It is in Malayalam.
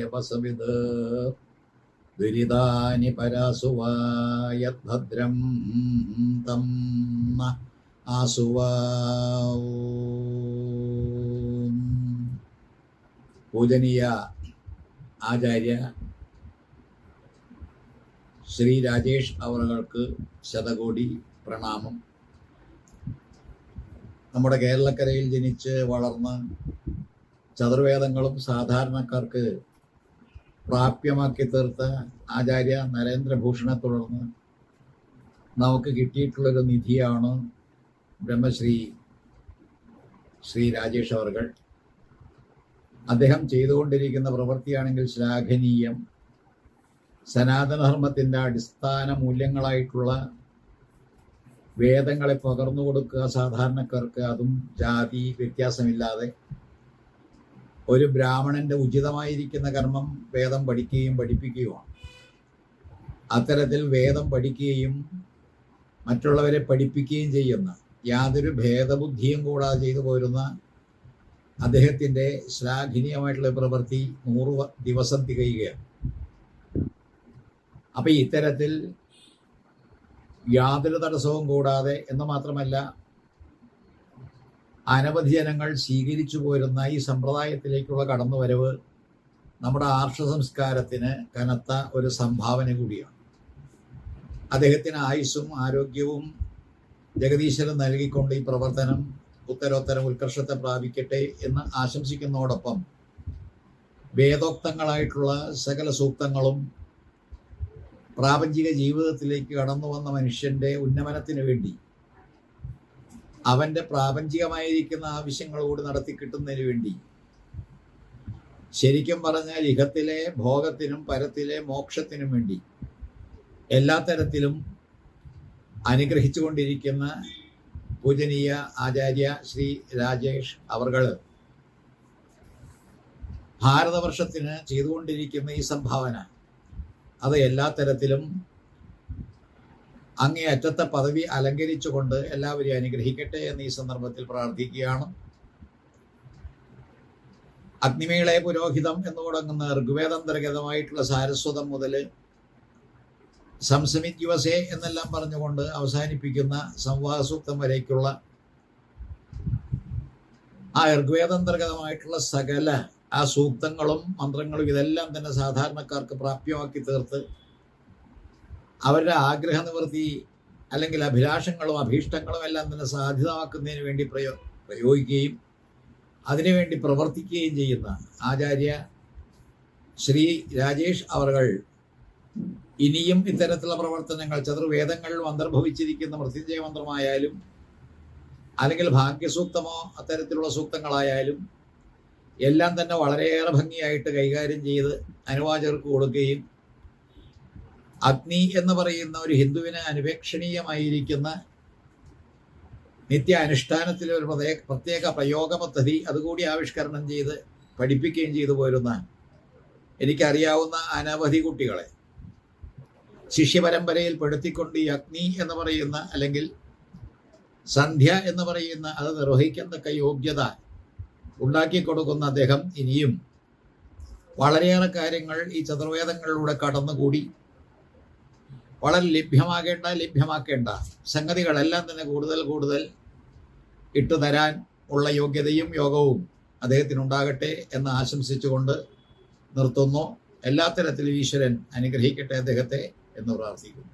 തപസവിത് ദുരിതാനി പരാസുവായദ്ഭദ്രം തം ആസുവാ. പൂജനീയ ആചാര്യ ശ്രീ രാജേഷ് അവർക്ക് ശതകോടി പ്രണാമം. നമ്മുടെ കേരളക്കരയിൽ ജനിച്ച് വളർന്ന് ചതുർവേദങ്ങളും സാധാരണക്കാർക്ക് പ്രാപ്യമാക്കി തീർത്ത ആചാര്യ നരേന്ദ്രഭൂഷണെ തുടർന്ന് നമുക്ക് കിട്ടിയിട്ടുള്ളൊരു നിധിയാണ് ബ്രഹ്മശ്രീ രാജേഷ് അവർകൾ. അദ്ദേഹം ചെയ്തുകൊണ്ടിരിക്കുന്ന പ്രവൃത്തിയാണെങ്കിൽ ശ്ലാഘനീയം. സനാതനധർമ്മത്തിൻ്റെ അടിസ്ഥാന മൂല്യങ്ങളായിട്ടുള്ള വേദങ്ങളെ പകർന്നു കൊടുക്കുക സാധാരണക്കാർക്ക്, അതും ജാതി വ്യത്യാസമില്ലാതെ. ഒരു ബ്രാഹ്മണന്റെ ഉചിതമായിരിക്കുന്ന കർമ്മം വേദം പഠിക്കുകയും പഠിപ്പിക്കുകയുമാണ്. അത്തരത്തിൽ വേദം പഠിക്കുകയും മറ്റുള്ളവരെ പഠിപ്പിക്കുകയും ചെയ്യുന്ന, യാതൊരു ഭേദബുദ്ധിയും കൂടാതെ ചെയ്തു പോരുന്ന അദ്ദേഹത്തിൻ്റെ ശ്ലാഘനീയമായിട്ടുള്ള പ്രവൃത്തി 100 ദിവസം തികയുകയാണ്. അപ്പം ഇത്തരത്തിൽ യാതൊരു തടസ്സവും കൂടാതെ എന്ന് മാത്രമല്ല, അനവധി ജനങ്ങൾ സ്വീകരിച്ചു പോരുന്ന ഈ സമ്പ്രദായത്തിലേക്കുള്ള കടന്നുവരവ് നമ്മുടെ ആർഷ സംസ്കാരത്തിന് കനത്ത ഒരു സംഭാവന കൂടിയാണ്. അദ്ദേഹത്തിന് ആയുസ്സും ആരോഗ്യവും ജഗദീശ്വരൻ നൽകിക്കൊണ്ട് ഈ പ്രവർത്തനം ഉത്തരോത്തരം ഉത്കർഷത്തെ പ്രാപിക്കട്ടെ എന്ന് ആശംസിക്കുന്നതോടൊപ്പം വേദോക്തങ്ങളായിട്ടുള്ള സകല സൂക്തങ്ങളും പ്രാപഞ്ചിക ജീവിതത്തിലേക്ക് കടന്നു വന്ന മനുഷ്യന്റെ ഉന്നമനത്തിന് വേണ്ടി, അവന്റെ പ്രാപഞ്ചികമായിരിക്കുന്ന ആവശ്യങ്ങൾ കൂടി നടത്തി കിട്ടുന്നതിന് വേണ്ടി, ശരിക്കും പറഞ്ഞാൽ ഇഹത്തിലെ ഭോഗത്തിനും പരത്തിലെ മോക്ഷത്തിനും വേണ്ടി എല്ലാ തരത്തിലും അനുഗ്രഹിച്ചു കൊണ്ടിരിക്കുന്ന പൂജനീയ ആചാര്യ ശ്രീ രാജേഷ് അവർകൾ ഭാരതവർഷത്തിന് ചെയ്തുകൊണ്ടിരിക്കുന്ന ഈ സംഭാവന, അത് എല്ലാ തരത്തിലും അങ്ങേയറ്റത്തെ പദവി അലങ്കരിച്ചുകൊണ്ട് എല്ലാവരെയും അനുഗ്രഹിക്കട്ടെ എന്ന് ഈ സന്ദർഭത്തിൽ പ്രാർത്ഥിക്കുകയാണ്. അഗ്നിമേളെ പുരോഹിതം എന്ന് തുടങ്ങുന്ന ഋഗ്വേദാന്തർഗതമായിട്ടുള്ള സാരസ്വതം മുതൽ സംസമിത് യുവസേ എന്നെല്ലാം പറഞ്ഞുകൊണ്ട് അവസാനിപ്പിക്കുന്ന സംവാദസൂക്തം വരേക്കുള്ള ആ ഋഗ്വേദാന്തർഗതമായിട്ടുള്ള സകല ആ സൂക്തങ്ങളും മന്ത്രങ്ങളും ഇതെല്ലാം തന്നെ സാധാരണക്കാർക്ക് പ്രാപ്യമാക്കി തീർത്ത് അവരുടെ ആഗ്രഹ നിവൃത്തി അല്ലെങ്കിൽ അഭിലാഷങ്ങളും അഭീഷ്ടങ്ങളും എല്ലാം തന്നെ സാധ്യതമാക്കുന്നതിന് വേണ്ടി പ്രയോഗിക്കുകയും അതിനുവേണ്ടി പ്രവർത്തിക്കുകയും ചെയ്യുന്ന ആചാര്യ ശ്രീ രാജേഷ് അവർകൾ ഇനിയും ഇത്തരത്തിലുള്ള പ്രവർത്തനങ്ങൾ ചതുർവേദങ്ങളിൽ അന്തർഭവിച്ചിരിക്കുന്ന മൃത്യുഞ്ജയ മന്ത്രമായാലും അല്ലെങ്കിൽ ഭാഗ്യസൂക്തമോ അത്തരത്തിലുള്ള സൂക്തങ്ങളായാലും എല്ലാം തന്നെ വളരെയേറെ ഭംഗിയായിട്ട് കൈകാര്യം ചെയ്ത് അനുവാചകർക്ക് കൊടുക്കുകയും അഗ്നി എന്ന് പറയുന്ന ഒരു ഹിന്ദുവിന് അനുപേക്ഷണീയമായിരിക്കുന്ന നിത്യ അനുഷ്ഠാനത്തിലെ ഒരു പ്രത്യേക പ്രയോഗ പദ്ധതി അതുകൂടി ആവിഷ്കരണം ചെയ്ത് പഠിപ്പിക്കുകയും ചെയ്തു പോരുന്ന എനിക്കറിയാവുന്ന അനവധി കുട്ടികളെ ശിഷ്യപരമ്പരയിൽ പെടുത്തിക്കൊണ്ട് ഈ അഗ്നി എന്ന് പറയുന്ന അല്ലെങ്കിൽ സന്ധ്യ എന്ന് പറയുന്ന അത് നിർവഹിക്കത്തക്ക യോഗ്യത ഉണ്ടാക്കി കൊടുക്കുന്ന അദ്ദേഹം ഇനിയും വളരെയേറെ കാര്യങ്ങൾ ഈ ചതുർവേദങ്ങളിലൂടെ കടന്നുകൂടി വളരെ ലഭ്യമാക്കേണ്ട സംഗതികളെല്ലാം തന്നെ കൂടുതൽ ഇട്ടുതരാൻ ഉള്ള യോഗ്യതയും യോഗവും അദ്ദേഹത്തിനുണ്ടാകട്ടെ എന്ന് ആശംസിച്ചുകൊണ്ട് നിർത്തുന്നു. എല്ലാ തരത്തിലും ഈശ്വരൻ അനുഗ്രഹിക്കട്ടെ അദ്ദേഹത്തെ എന്ന് പ്രാർത്ഥിക്കുന്നു.